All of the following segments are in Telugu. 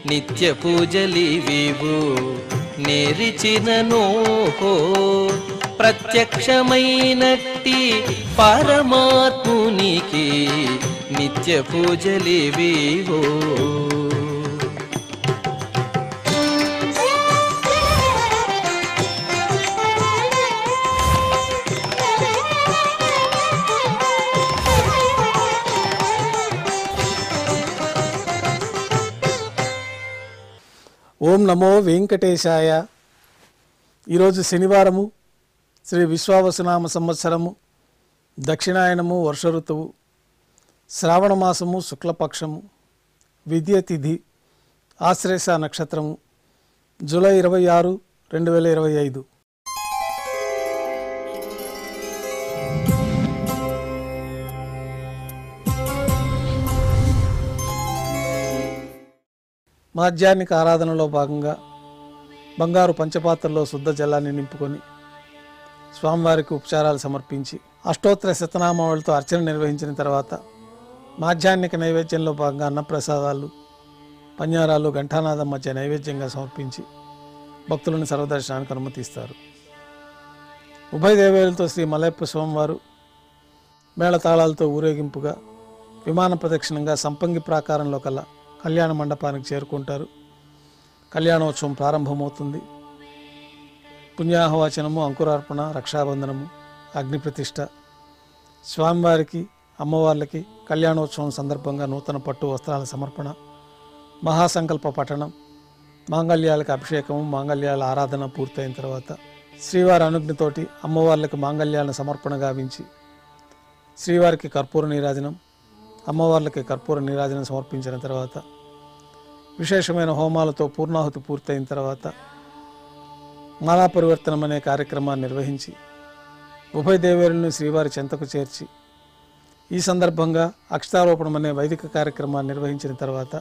నిత్య పూజలివివు నేరిచినను ప్రత్యక్షమైనట్టి పరమాత్మునికి నిత్య పూజలివివు. ఓం నమో వెంకటేశాయ. ఈరోజు శనివారము, శ్రీ విశ్వావసునామ సంవత్సరము, దక్షిణాయనము, వర్ష ఋతువు, శ్రావణ మాసము, శుక్లపక్షము, విద్య తిథి, ఆశ్లేష నక్షత్రము, జూలై 26, 2025. మాధ్యాహ్నిక ఆరాధనలో భాగంగా బంగారు పంచపాత్రలో శుద్ధ జలాన్ని నింపుకొని స్వామివారికి ఉపచారాలు సమర్పించి అష్టోత్తర శతనామావళితో అర్చన నిర్వహించిన తర్వాత మాధ్యాహ్నిక నైవేద్యంలో భాగంగా అన్నప్రసాదాలు, పన్యారాలు, ఘంటానాదం మధ్య నైవేద్యంగా సమర్పించి భక్తులను సర్వదర్శనానికి అనుమతిస్తారు. ఉభయ దేవేలతో శ్రీ మలయప్ప స్వామివారు మేళతాళాలతో ఊరేగింపుగా విమాన ప్రదక్షిణంగా సంపంగి ప్రాకారంలో కల కళ్యాణ మండపానికి చేరుకుంటారు. కళ్యాణోత్సవం ప్రారంభమవుతుంది. పుణ్యాహవాచనము, అంకురార్పణ, రక్షాబంధనము, అగ్నిప్రతిష్ఠ, స్వామివారికి, అమ్మవార్లకి కళ్యాణోత్సవం సందర్భంగా నూతన పట్టు వస్త్రాల సమర్పణ, మహాసంకల్ప పఠనం, మాంగళ్యాలకు అభిషేకము, మాంగళ్యాల ఆరాధన పూర్తయిన తర్వాత శ్రీవారి అనుజ్ఞతోటి అమ్మవార్లకు మాంగళ్యాలను సమర్పణ గావించి శ్రీవారికి కర్పూర నీరాజనం, అమ్మవార్లకి కర్పూర నీరాజనం సమర్పించిన తర్వాత విశేషమైన హోమాలతో పూర్ణాహుతి పూర్తయిన తర్వాత మాలా పరివర్తనం అనే కార్యక్రమాన్ని నిర్వహించి ఉభయ దేవేరులను శ్రీవారి చెంతకు చేర్చి ఈ సందర్భంగా అక్షతారోపణం అనే వైదిక కార్యక్రమాన్ని నిర్వహించిన తర్వాత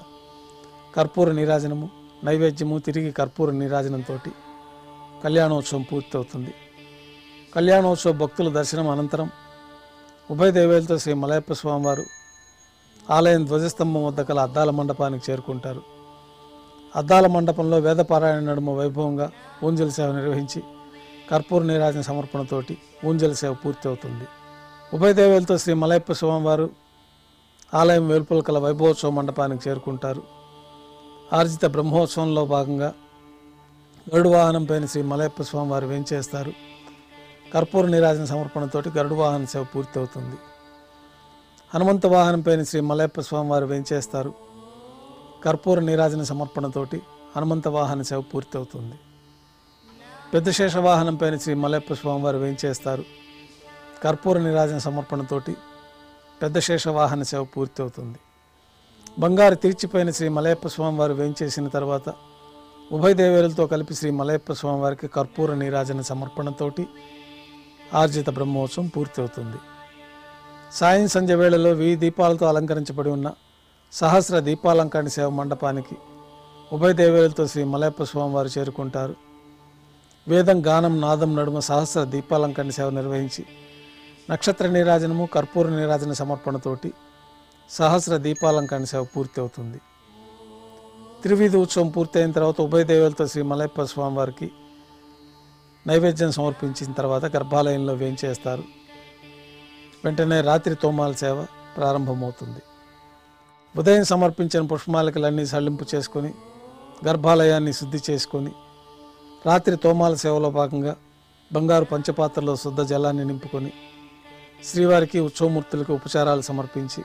కర్పూర నీరాజనము, నైవేద్యము, తిరిగి కర్పూర నీరాజనంతో కళ్యాణోత్సవం పూర్తవుతుంది. కళ్యాణోత్సవ భక్తుల దర్శనం అనంతరం ఉభయ దేవేలతో శ్రీ మలయప్ప స్వామివారు ఆలయం ధ్వజస్తంభం వద్ద కల అద్దాల మండపానికి చేరుకుంటారు. అద్దాల మండపంలో వేదపారాయణ నడుమ వైభవంగా ఊంజల్ సేవ నిర్వహించి కర్పూర నీరాజన సమర్పణతోటి ఊంజల్ సేవ పూర్తి అవుతుంది. ఉభయ దేవేలతో శ్రీ మలయప్ప స్వామివారు ఆలయం వెలుపల కల వైభవోత్సవ మండపానికి చేరుకుంటారు. ఆర్జిత బ్రహ్మోత్సవంలో భాగంగా గరుడు వాహనం పైన శ్రీ మలయప్ప స్వామివారు వేంచేస్తారు. కర్పూర నీరాజన సమర్పణతోటి గరుడు వాహన సేవ పూర్తి అవుతుంది. హనుమంత వాహనం పైన శ్రీ మలయప్ప స్వామివారు వేంచేస్తారు. కర్పూర నీరాజన సమర్పణతోటి హనుమంత వాహన సేవ పూర్తి అవుతుంది. పెద్ద శేష వాహనం పైన శ్రీ మలయప్ప స్వామివారు వేంచేస్తారు. కర్పూర నీరాజన సమర్పణతోటి పెద్ద శేష వాహన సేవ పూర్తి అవుతుంది. బంగారు తిరిచిపైన శ్రీ మలయప్ప స్వామివారు వేంచేసిన తర్వాత ఉభయ దేవేరులతో కలిపి శ్రీ మలయప్ప స్వామివారికి కర్పూర నీరాజన సమర్పణతోటి ఆర్జిత బ్రహ్మోత్సవం పూర్తి అవుతుంది. సాయం సంధ్య వేళలో 1000 దీపాలతో అలంకరించబడి ఉన్న సహస్ర దీపాలంకరణ సేవ మండపానికి ఉభయ దేవేలతో శ్రీ మలయప్ప స్వామివారు చేరుకుంటారు. వేదం, గానం, నాదం నడుమ సహస్ర దీపాలంకరణ సేవ నిర్వహించి నక్షత్ర నీరాజనము, కర్పూర నీరాజన సమర్పణతోటి సహస్ర దీపాలంకరణ సేవ పూర్తి అవుతుంది. త్రివీధి ఉత్సవం పూర్తయిన తర్వాత ఉభయ దేవేలతో శ్రీ మలయప్ప స్వామివారికి నైవేద్యం సమర్పించిన తర్వాత గర్భాలయంలో వేంచేస్తారు. వెంటనే రాత్రి తోమాల సేవ ప్రారంభమవుతుంది. ఉదయం సమర్పించిన పుష్పమాలికలన్నీ సళ్లింపు చేసుకొని గర్భాలయాన్ని శుద్ధి చేసుకొని రాత్రి తోమాల సేవలో భాగంగా బంగారు పంచపాత్రలో శుద్ధ జలాన్ని నింపుకొని శ్రీవారికి, ఉత్సవమూర్తులకు ఉపచారాలు సమర్పించి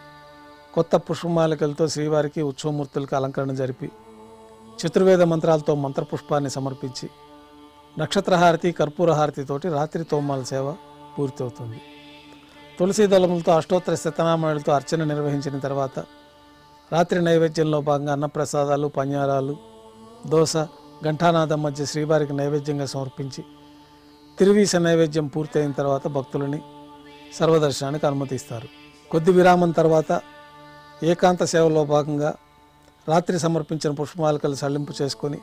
కొత్త పుష్పమాలికలతో శ్రీవారికి, ఉత్సవమూర్తులకు అలంకరణ జరిపి చతుర్వేద మంత్రాలతో మంత్రపుష్పాన్ని సమర్పించి నక్షత్రహారతి, కర్పూర హారతితోటి రాత్రి తోమాల సేవ పూర్తవుతుంది. తులసీ దళములతో అష్టోత్తర శతనామావళితో అర్చన నిర్వహించిన తర్వాత రాత్రి నైవేద్యంలో భాగంగా అన్నప్రసాదాలు, పన్యారాలు, దోస, ఘంటానాదం మధ్య శ్రీవారికి నైవేద్యంగా సమర్పించి తిరువీస నైవేద్యం పూర్తయిన తర్వాత భక్తులని సర్వదర్శనానికి అనుమతిస్తారు. కొద్ది విరామం తర్వాత ఏకాంత సేవలో భాగంగా రాత్రి సమర్పించిన పుష్పమాలికలు సళ్లింపు చేసుకొని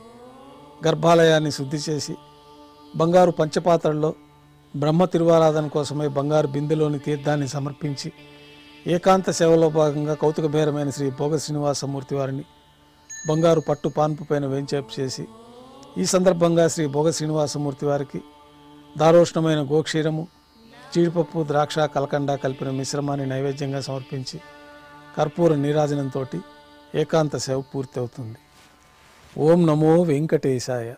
గర్భాలయాన్ని శుద్ధి చేసి బంగారు పంచపాత్రల్లో బ్రహ్మ తిరువారాధన కోసమై బంగారు బిందెలోని తీర్థాన్ని సమర్పించి ఏకాంత సేవలో భాగంగా కౌతుకభేరమైన శ్రీ భోగ శ్రీనివాసమూర్తి వారిని బంగారు పట్టు పాన్పు పైన వేంచేపు చేసి ఈ సందర్భంగా శ్రీ భోగ శ్రీనివాసమూర్తి వారికి దారోష్ణమైన గోక్షీరము, జీడిపప్పు, ద్రాక్ష, కలకండ కలిపిన మిశ్రమాన్ని నైవేద్యంగా సమర్పించి కర్పూర నీరాజనంతో ఏకాంత సేవ పూర్తి అవుతుంది. ఓం నమో వెంకటేశాయ.